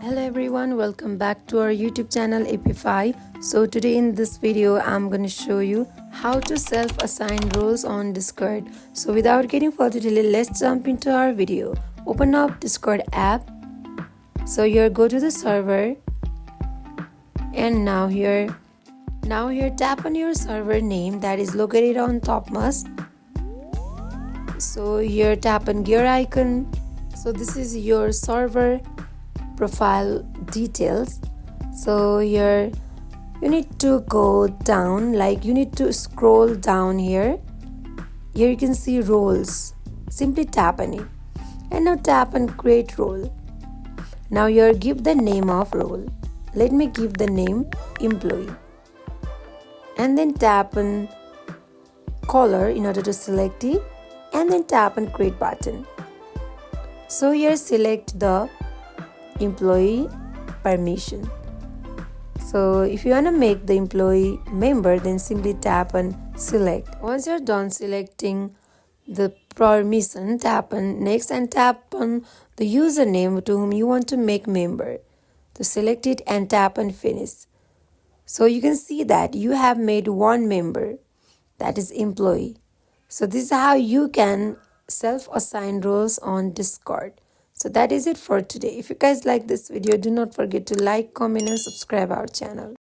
Hello everyone, welcome back to our YouTube channel Appify. So today in this video I'm going to show you how to self-assign roles on Discord. So without getting further delay, let's jump into our video. Open up Discord app. So here go to the server, and now here tap on your server name that is located on topmost. So here tap on gear icon. So this is your server profile details. So here you need to go down, like you need to scroll down here. Here you can see roles. Simply tap on it, and now tap on create role. Now here give the name of role. Let me give the name employee, and then tap on color in order to select it, and then tap on create button. So here select the employee permission. So if you want to make the employee member, then simply tap on select. Once you're done selecting the permission, tap on next and tap on the username to whom you want to make member. To select it and tap on finish. So you can see that you have made one member, that is employee. So this is how you can self-assign roles on Discord. So that is it for today. If you guys like this video, do not forget to like, comment and subscribe our channel.